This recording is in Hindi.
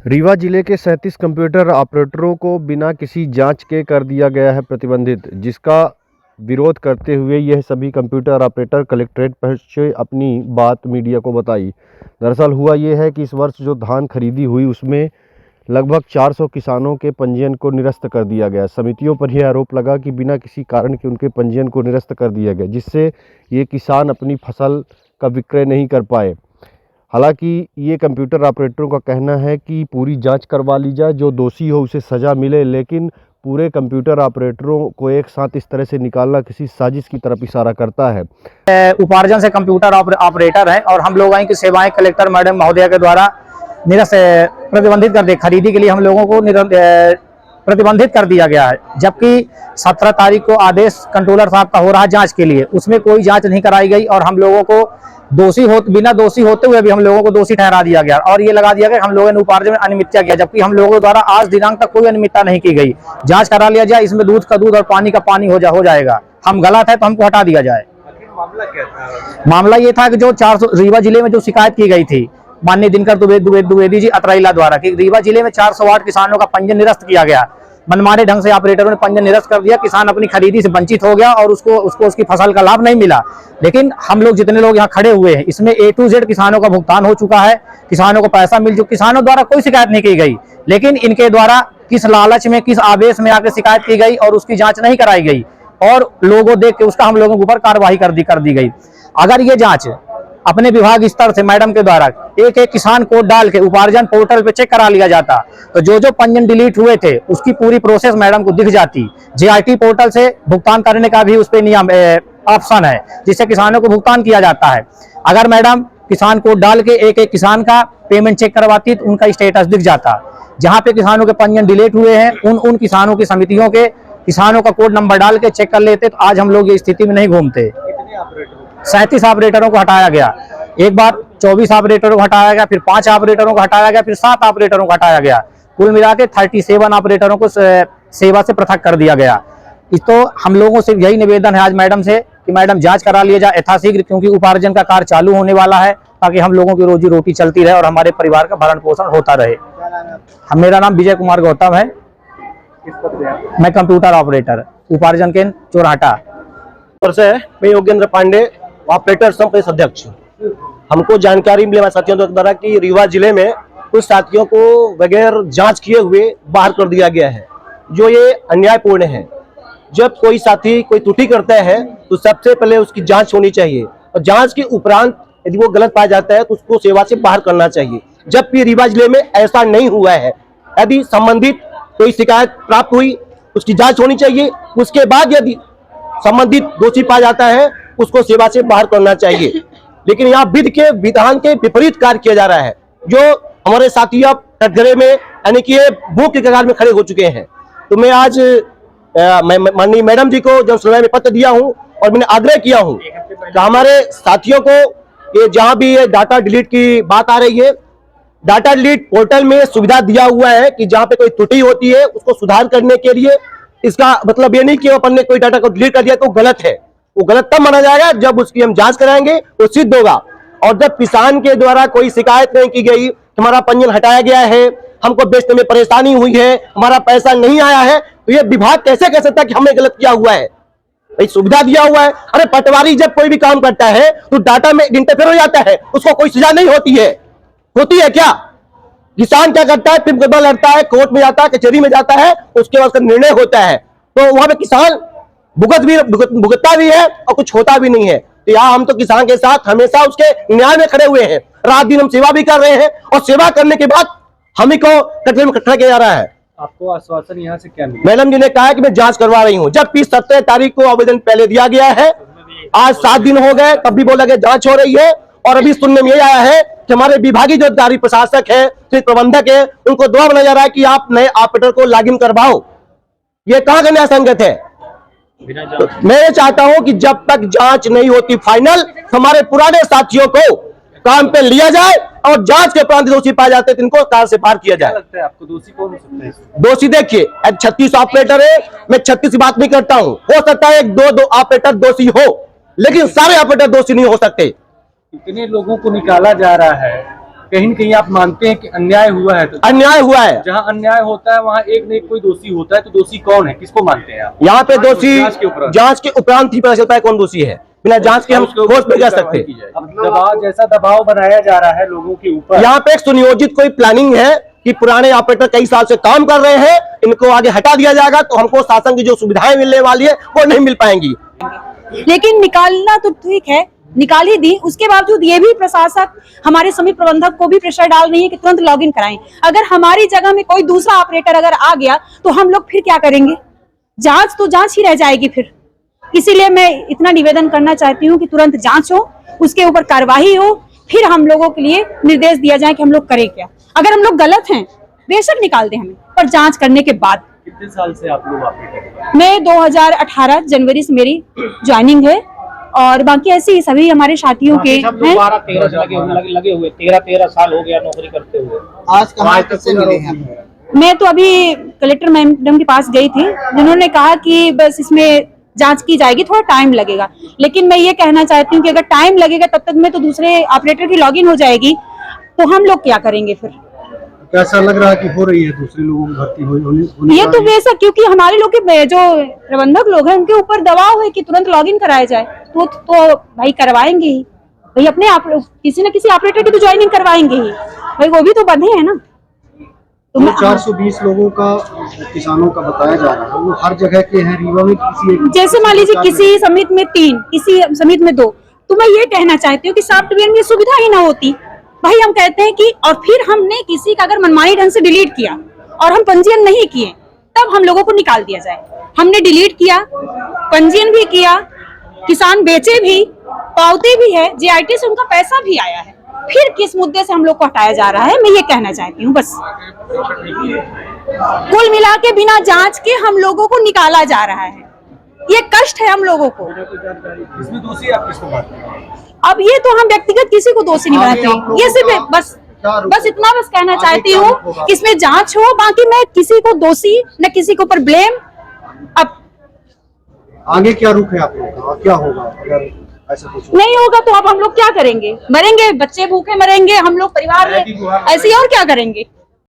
रीवा जिले के 37 कंप्यूटर ऑपरेटरों को बिना किसी जांच के कर दिया गया है प्रतिबंधित, जिसका विरोध करते हुए यह सभी कंप्यूटर ऑपरेटर कलेक्ट्रेट पहुंचे अपनी बात मीडिया को बताई। दरअसल हुआ यह है कि इस वर्ष जो धान खरीदी हुई उसमें लगभग 400 किसानों के पंजीयन को निरस्त कर दिया गया। समितियों पर यह आरोप लगा कि बिना किसी कारण के उनके पंजीयन को निरस्त कर दिया गया, जिससे ये किसान अपनी फसल का विक्रय नहीं कर पाए। हालांकि ये कंप्यूटर ऑपरेटरों का कहना है कि पूरी जांच करवा ली जाए, जो दोषी हो उसे सज़ा मिले, लेकिन पूरे कंप्यूटर ऑपरेटरों को एक साथ इस तरह से निकालना किसी साजिश की तरफ इशारा करता है। उपार्जन से कंप्यूटर ऑपरेटर हैं और हम लोग की सेवाएं कलेक्टर मैडम महोदया के द्वारा प्रतिबंधित कर दी। खरीदी के लिए हम लोगों को प्रतिबंधित कर दिया गया है, जबकि 17 तारीख को आदेश कंट्रोलर साहब का हो रहा है जांच के लिए, उसमें कोई जांच नहीं कराई गई और हम लोगों को बिना दोषी होते हुए भी हम लोगों को दोषी ठहरा दिया गया और ये लगा दिया गया हम लोगों ने उपार्जन में अनियमितता किया, जबकि हम लोगों द्वारा आज दिनांक तक कोई अनियमितता नहीं की गई। जांच करा लिया जाए, इसमें दूध का दूध और पानी का पानी हो जाएगा। हम गलत है तो हमको हटा दिया जाए। मामला क्या था? मामला ये था कि जो 400 रीवा जिले में जो शिकायत की गई थी माननीय दिनकर द्विवेदी जी अतरैला द्वारा कि रीवा जिले में 408 किसानों का पंजीयन निरस्त किया गया। मनमाने ढंग से ऑपरेटरों ने पंजीयन निरस्त कर दिया, किसान अपनी खरीदी से वंचित हो गया और उसको उसकी फसल का लाभ नहीं मिला। लेकिन हम लोग जितने लोग यहाँ खड़े हुए हैं, इसमें A to Z किसानों का भुगतान हो चुका है, किसानों को पैसा मिल चुका। किसानों द्वारा कोई शिकायत नहीं की गई, लेकिन इनके द्वारा किस लालच में, किस आवेश में आकर शिकायत की गई और उसकी जांच नहीं कराई गई और लोगों देख के उसका हम लोगों के ऊपर कार्रवाई कर दी गई। अगर ये जांच अपने विभाग स्तर से मैडम के द्वारा एक एक किसान कोड डाल के उपार्जन पोर्टल पे चेक करा लिया जाता, तो जो पंजीयन डिलीट हुए थे उसकी पूरी प्रोसेस मैडम को दिख जाती। JIT पोर्टल से भुगतान करने का भी उस पे नियम ऑप्शन है, जिससे किसानों को भुगतान किया जाता है। अगर मैडम किसान कोड डाल के एक एक किसान का पेमेंट चेक करवाती तो उनका स्टेटस दिख जाता। जहाँ पे किसानों के पंजीयन डिलीट हुए हैं उन किसानों की समितियों के किसानों का कोड नंबर डाल के चेक कर लेते, तो आज हम लोग ये स्थिति में नहीं घूमते। 37 ऑपरेटरों को हटाया गया, एक बार 24 ऑपरेटरों को हटाया गया, फिर 5 ऑपरेटरों को हटाया गया, फिर 7 ऑपरेटरों को हटाया गया। कुल मिला के 37 ऑपरेटरों को सेवा से पृथक कर दिया गया। इस तो हम लोगों से यही निवेदन है आज मैडम से कि मैडम जांच करा लिया जाए यथाशीघ्र, क्योंकि उपार्जन का कार्य चालू होने वाला है, ताकि हम लोगों की रोजी रोटी चलती रहे और हमारे परिवार का भरण पोषण होता रहे। मेरा नाम विजय कुमार गौतम है, मैं कंप्यूटर ऑपरेटर उपार्जन केंद्र चोरहाटा से। मैं योगेंद्र पांडे, ऑपरेटर संघ के अध्यक्ष। हमको जानकारी मिली हमारे साथियों द्वारा कि रीवा जिले में कुछ साथियों को बगैर जांच किए हुए बाहर कर दिया गया है, जो ये अन्यायपूर्ण है। जब कोई साथी कोई त्रुटि करता है तो सबसे पहले उसकी जांच होनी चाहिए और जांच के उपरांत यदि वो गलत पाया जाता है तो उसको सेवा से बाहर करना चाहिए। जबकि रीवा जिले में ऐसा नहीं हुआ है। यदि संबंधित कोई शिकायत प्राप्त हुई उसकी जांच होनी चाहिए, उसके बाद यदि संबंधित दोषी पाया जाता है उसको सेवा से बाहर करना चाहिए। लेकिन यहाँ विधि के विधान के विपरीत कार्य किया जा रहा है, जो हमारे साथी अब कटघरे में यानी कि भूख के कगार में खड़े हो चुके हैं। तो मैं आज माननीय मैडम जी को जब समय में पत्र दिया हूँ और मैंने आग्रह किया हूँ कि हमारे साथियों को ये जहाँ भी ये डाटा डिलीट की बात आ रही है, डाटा डिलीट पोर्टल में सुविधा दिया हुआ है कि जहाँ पे कोई त्रुटि होती है उसको सुधार करने के लिए। इसका मतलब ये नहीं कि अपन ने कोई डाटा को डिलीट कर दिया तो गलत है, वो गलत तब माना जाएगा जब उसकी हम जांच कराएंगे, वो सिद्ध होगा। और जब किसान के द्वारा कोई शिकायत नहीं की गई, हमारा पंजीयन हटाया गया है, हमको बेचने में परेशानी हुई है, हमारा पैसा नहीं आया है, तो ये विभाग कैसे कह सकता है कि हमने गलत किया हुआ है? भाई सुविधा दिया हुआ है। अरे पटवारी जब कोई भी काम करता है तो डाटा में इंटरफेयर हो जाता है, उसको कोई सजा नहीं होती है। होती है क्या? किसान क्या करता है, फिर मुकदमा लड़ता है, कोर्ट में जाता है, कचहरी में जाता है, उसके बाद उसका निर्णय होता है, तो वहां पे किसान भुगतता भी है और कुछ होता भी नहीं है। तो यहाँ हम तो किसान के साथ हमेशा उसके न्याय में खड़े हुए हैं। रात दिन हम सेवा भी कर रहे हैं और सेवा करने के बाद हम ही को कटघरे में खड़ा किया जा रहा है। आपको आश्वासन यहाँ से क्या मिला? मैडम जी ने कहा है कि मैं जांच करवा रही हूँ, जबकि 17 तारीख को आवेदन पहले दिया गया है। आज 7 दिन हो गए, तब भी बोला गया जांच हो रही है। और अभी सुनने में ये आया है कि हमारे विभागीय जो अधिकारी प्रशासक है, प्रबंधक है, उनको दबाव बनाया जा रहा है कि आप नए ऑपरेटर को लॉगिन करवाओ। ये कहाँ का न्याय संगत है? तो मैं ये चाहता हूं कि जब तक जांच नहीं होती फाइनल, हमारे पुराने साथियों को काम पे लिया जाए और जांच के उपरांत दोषी पाए जाते हैं इनको कार से पार किया जाए। लगता है आपको दोषी कौन हो सकता है? दोषी देखिए, 36 ऑपरेटर है, मैं 36 की बात नहीं करता हूं। हो सकता है 1-2 ऑपरेटर दोषी हो, लेकिन सारे ऑपरेटर दोषी नहीं हो सकते। इतने लोगों को निकाला जा रहा है कहीं न कहीं आप मानते हैं कि अन्याय हुआ है? तो अन्याय हुआ है। जहाँ अन्याय होता है वहाँ एक न एक कोई दोषी होता है, तो दोषी कौन है, किसको मानते हैं आप? यहाँ पे दोषी जांच के उपरांत जांच के उपरांत ही पता चलता है कौन दोषी है। बिना जांच के हम ठोस नहीं जा सकते। अब दबाव, जैसा दबाव बनाया जा रहा है लोगों के ऊपर, यहाँ पे एक सुनियोजित कोई प्लानिंग है कि पुराने ऑपरेटर कई साल से काम कर रहे हैं, इनको आगे हटा दिया जाएगा तो हमको शासन की जो सुविधाएं मिलने वाली है वो नहीं मिल पाएंगी। लेकिन निकालना तो ठीक है, निकाल ही दी, उसके बावजूद ये भी प्रशासक हमारे समिति प्रबंधक को भी प्रेशर डाल रही है कि तुरंत लॉगिन कराएं। अगर हमारी जगह में कोई दूसरा ऑपरेटर अगर आ गया तो हम लोग फिर क्या करेंगे? जांच तो जांच ही रह जाएगी फिर। इसीलिए मैं इतना निवेदन करना चाहती हूँ कि तुरंत जांच हो, उसके ऊपर कार्रवाई हो, फिर हम लोगों के लिए निर्देश दिया जाए कि हम लोग करें क्या। अगर हम लोग गलत हैं बेशक निकाल दें हमें, पर जांच करने के बाद। कितने साल से आप लोग ऑपरेटर हैं? मैं 2018 जनवरी से मेरी ज्वाइनिंग है और बाकी ऐसे ही सभी हमारे साथियों के हैं। 12-13 लगे हुए, 13 साल हो गया नौकरी करते हुए। आज कहाँ किससे मिले हैं? मैं तो अभी कलेक्टर मैडम के पास गई थी, जिन्होंने कहा कि बस इसमें जांच की जाएगी, थोड़ा टाइम लगेगा। लेकिन मैं ये कहना चाहती हूँ कि अगर टाइम लगेगा तब तक में तो दूसरे ऑपरेटर की लॉगिन हो जाएगी, तो हम लोग क्या करेंगे फिर? कैसा लग रहा है कि हो रही है दूसरे लोगों की भर्ती होने ये तो वैसा, क्योंकि हमारे लोग के जो प्रबंधक लोग हैं उनके ऊपर दबाव है कि तुरंत लॉगिन कराया जाए, तो भाई करवाएंगे ही भाई, अपने किसी न किसी ऑपरेटर की तो ज्वाइनिंग करवाएंगे ही भाई, वो भी तो बंधे हैं ना। तो 420 लोगों का किसानों का बताया जा रहा है, वो हर जगह के हैं। रीवा में किसी जैसे मान लीजिए किसी समिति में 3, किसी समिति में 2, तो मैं ये कहना चाहती हूँ कि सॉफ्टवेयर में सुविधा ही ना होती भाई। हम कहते हैं कि, और फिर हमने किसी का अगर मनमानी ढंग से डिलीट किया और हम पंजीयन नहीं किए तब हम लोगों को निकाल दिया जाए। हमने डिलीट किया, पंजीयन भी किया, किसान बेचे भी, पावती भी है, JIT से उनका पैसा भी आया है, फिर किस मुद्दे से हम लोग को हटाया जा रहा है, मैं ये कहना चाहती हूँ बस। कुल मिला के बिना जांच के हम लोगों को निकाला जा रहा है, ये कष्ट है हम लोगों को। इसमें दोषी आप किसको मानते हैं? अब ये तो हम व्यक्तिगत किसी को दोषी नहीं बनाते, ये सिर्फ बस इतना बस कहना चाहती हूँ कि इसमें जांच हो, बाकी मैं किसी को दोषी न किसी के ऊपर ब्लेम। अब आगे क्या रुख है आप लोगों का, क्या होगा अगर ऐसा कुछ नहीं होगा तो अब हम लोग क्या करेंगे? मरेंगे, बच्चे भूखे मरेंगे, हम लोग परिवार में ऐसे ही और क्या करेंगे?